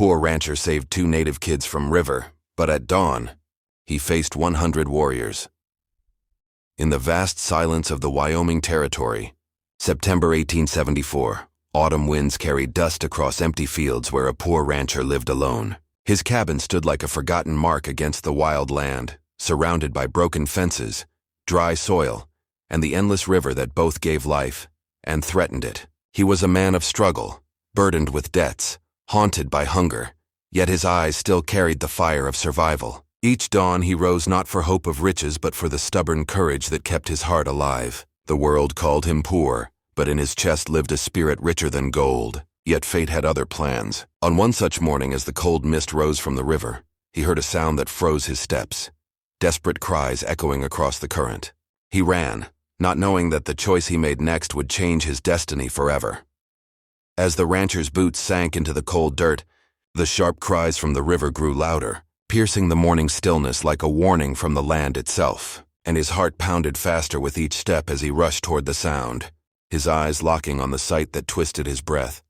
Poor rancher saved 2 native kids from river, but at dawn, he faced 100 warriors. In the vast silence of the Wyoming Territory, September 1874, autumn winds carried dust across empty fields where a poor rancher lived alone. His cabin stood like a forgotten mark against the wild land, surrounded by broken fences, dry soil, and the endless river that both gave life and threatened it. He was a man of struggle, burdened with debts, haunted by hunger, yet his eyes still carried the fire of survival. Each dawn he rose not for hope of riches but for the stubborn courage that kept his heart alive. The world called him poor, but in his chest lived a spirit richer than gold. Yet fate had other plans. On one such morning, as the cold mist rose from the river, he heard a sound that froze his steps, desperate cries echoing across the current. He ran, not knowing that the choice he made next would change his destiny forever. As the rancher's boots sank into the cold dirt, the sharp cries from the river grew louder, piercing the morning stillness like a warning from the land itself, and his heart pounded faster with each step as he rushed toward the sound, his eyes locking on the sight that twisted his breath.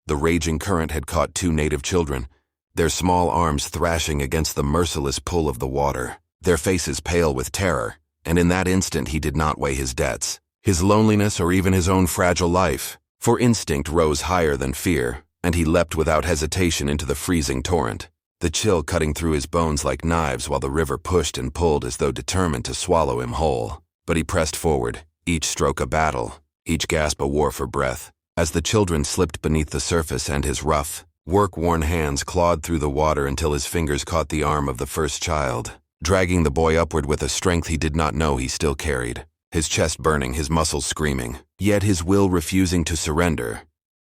The raging current had caught 2 native children, their small arms thrashing against the merciless pull of the water, their faces pale with terror, and in that instant he did not weigh his debts, his loneliness, or even his own fragile life, for instinct rose higher than fear, and he leapt without hesitation into the freezing torrent, the chill cutting through his bones like knives while the river pushed and pulled as though determined to swallow him whole. But he pressed forward, each stroke a battle, each gasp a war for breath. As the children slipped beneath the surface and his rough, work-worn hands clawed through the water until his fingers caught the arm of the first child, dragging the boy upward with a strength he did not know he still carried, his chest burning, his muscles screaming, yet his will refusing to surrender.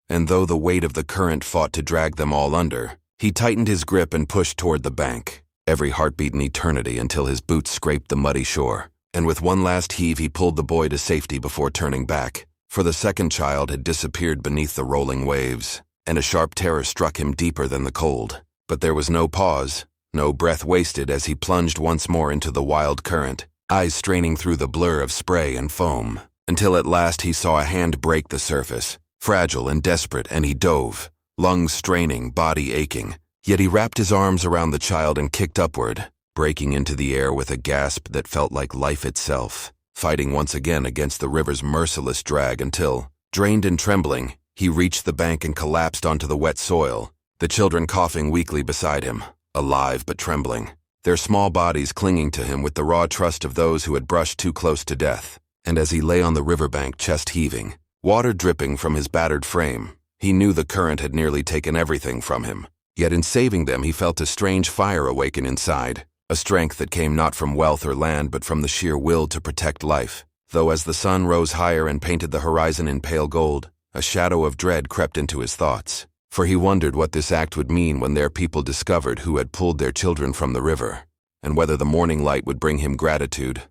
And though the weight of the current fought to drag them all under, he tightened his grip and pushed toward the bank, every heartbeat an eternity until his boots scraped the muddy shore. And with one last heave he pulled the boy to safety before turning back. For the second child had disappeared beneath the rolling waves, and a sharp terror struck him deeper than the cold. But there was no pause, no breath wasted as he plunged once more into the wild current, eyes straining through the blur of spray and foam, until at last he saw a hand break the surface, fragile and desperate, and he dove, lungs straining, body aching. Yet he wrapped his arms around the child and kicked upward, breaking into the air with a gasp that felt like life itself, fighting once again against the river's merciless drag until, drained and trembling, he reached the bank and collapsed onto the wet soil, the children coughing weakly beside him, alive but trembling, their small bodies clinging to him with the raw trust of those who had brushed too close to death. And as he lay on the riverbank, chest heaving, water dripping from his battered frame, he knew the current had nearly taken everything from him. Yet in saving them he felt a strange fire awaken inside, a strength that came not from wealth or land but from the sheer will to protect life. Though as the sun rose higher and painted the horizon in pale gold, a shadow of dread crept into his thoughts, for he wondered what this act would mean when their people discovered who had pulled their children from the river, and whether the morning light would bring him gratitude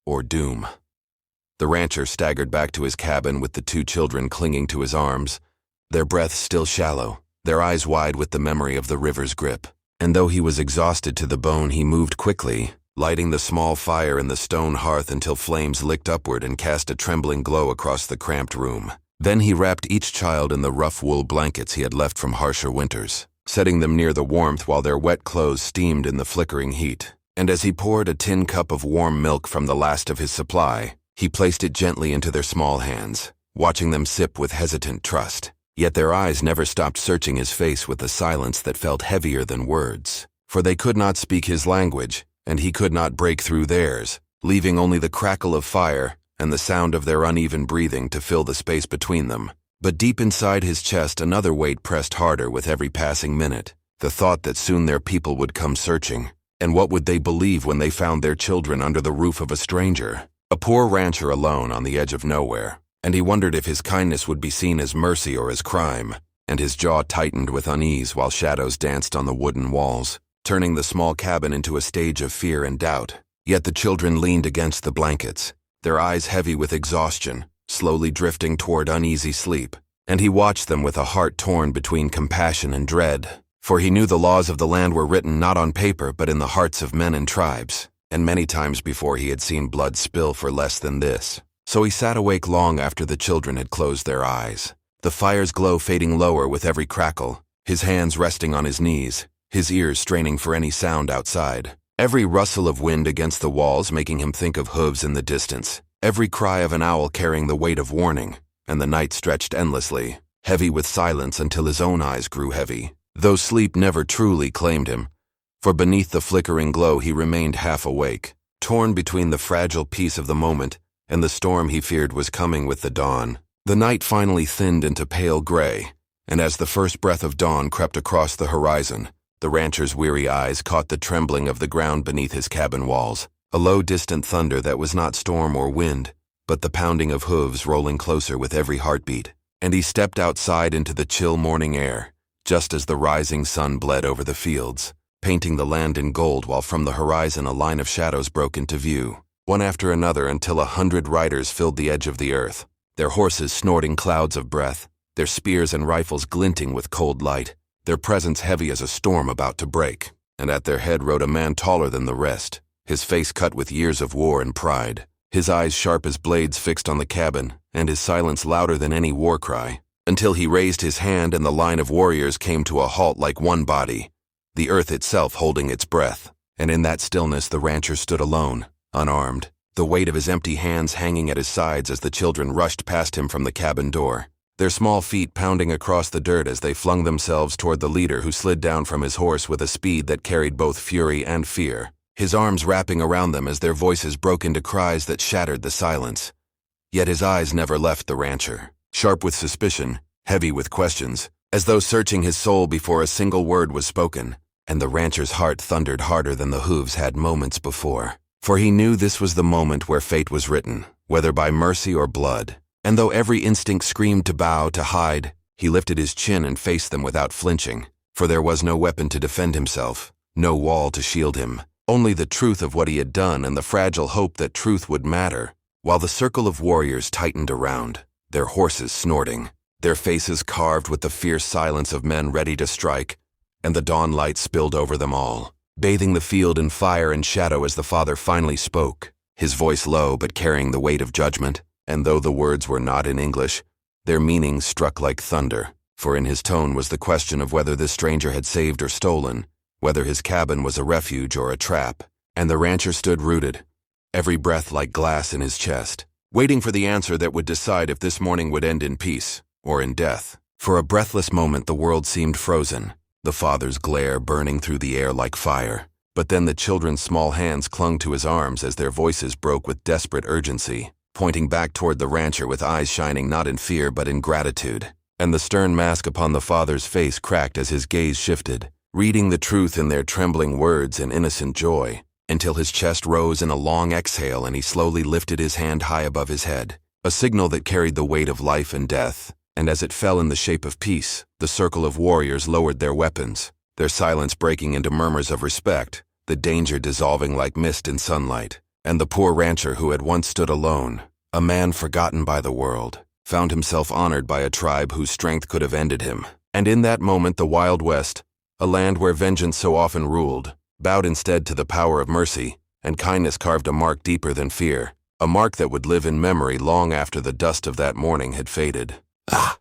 or doom. The rancher staggered back to his cabin with the 2 children clinging to his arms, their breaths still shallow, their eyes wide with the memory of the river's grip. And though he was exhausted to the bone, he moved quickly, lighting the small fire in the stone hearth until flames licked upward and cast a trembling glow across the cramped room. Then he wrapped each child in the rough wool blankets he had left from harsher winters, setting them near the warmth while their wet clothes steamed in the flickering heat. And as he poured a tin cup of warm milk from the last of his supply, he placed it gently into their small hands, watching them sip with hesitant trust. Yet their eyes never stopped searching his face with a silence that felt heavier than words, for they could not speak his language, and he could not break through theirs, leaving only the crackle of fire and the sound of their uneven breathing to fill the space between them. But deep inside his chest another weight pressed harder with every passing minute, the thought that soon their people would come searching, and what would they believe when they found their children under the roof of a stranger, a poor rancher alone on the edge of nowhere? And he wondered if his kindness would be seen as mercy or as crime, and his jaw tightened with unease while shadows danced on the wooden walls, turning the small cabin into a stage of fear and doubt. Yet the children leaned against the blankets, their eyes heavy with exhaustion, slowly drifting toward uneasy sleep, and he watched them with a heart torn between compassion and dread, for he knew the laws of the land were written not on paper but in the hearts of men and tribes, and many times before he had seen blood spill for less than this. So he sat awake long after the children had closed their eyes, the fire's glow fading lower with every crackle, his hands resting on his knees, his ears straining for any sound outside. Every rustle of wind against the walls making him think of hooves in the distance, every cry of an owl carrying the weight of warning, and the night stretched endlessly, heavy with silence until his own eyes grew heavy, though sleep never truly claimed him, for beneath the flickering glow he remained half awake, torn between the fragile peace of the moment and the storm he feared was coming with the dawn. The night finally thinned into pale gray, and as the first breath of dawn crept across the horizon, the rancher's weary eyes caught the trembling of the ground beneath his cabin walls, a low distant thunder that was not storm or wind, but the pounding of hooves rolling closer with every heartbeat. And he stepped outside into the chill morning air, just as the rising sun bled over the fields, painting the land in gold while from the horizon a line of shadows broke into view, one after another until 100 riders filled the edge of the earth, their horses snorting clouds of breath, their spears and rifles glinting with cold light, their presence heavy as a storm about to break. And at their head rode a man taller than the rest, his face cut with years of war and pride, his eyes sharp as blades fixed on the cabin, and his silence louder than any war cry, until he raised his hand and the line of warriors came to a halt like one body, the earth itself holding its breath. And in that stillness the rancher stood alone, unarmed, the weight of his empty hands hanging at his sides as the children rushed past him from the cabin door, their small feet pounding across the dirt as they flung themselves toward the leader who slid down from his horse with a speed that carried both fury and fear, his arms wrapping around them as their voices broke into cries that shattered the silence. Yet his eyes never left the rancher, sharp with suspicion, heavy with questions, as though searching his soul before a single word was spoken, and the rancher's heart thundered harder than the hooves had moments before. For he knew this was the moment where fate was written, whether by mercy or blood. And though every instinct screamed to bow, to hide, he lifted his chin and faced them without flinching, for there was no weapon to defend himself, no wall to shield him, only the truth of what he had done and the fragile hope that truth would matter. While the circle of warriors tightened around, their horses snorting, their faces carved with the fierce silence of men ready to strike, and the dawn light spilled over them all, bathing the field in fire and shadow as the father finally spoke, his voice low but carrying the weight of judgment. And though the words were not in English, their meaning struck like thunder, for in his tone was the question of whether this stranger had saved or stolen, whether his cabin was a refuge or a trap. And the rancher stood rooted, every breath like glass in his chest, waiting for the answer that would decide if this morning would end in peace or in death. For a breathless moment the world seemed frozen, the father's glare burning through the air like fire. But then the children's small hands clung to his arms as their voices broke with desperate urgency, pointing back toward the rancher with eyes shining not in fear but in gratitude. And the stern mask upon the father's face cracked as his gaze shifted, reading the truth in their trembling words and innocent joy, until his chest rose in a long exhale and he slowly lifted his hand high above his head, a signal that carried the weight of life and death. And as it fell in the shape of peace, the circle of warriors lowered their weapons, their silence breaking into murmurs of respect, the danger dissolving like mist in sunlight. And the poor rancher who had once stood alone, a man forgotten by the world, found himself honored by a tribe whose strength could have ended him. And in that moment the Wild West, a land where vengeance so often ruled, bowed instead to the power of mercy, and kindness carved a mark deeper than fear, a mark that would live in memory long after the dust of that morning had faded. Ah!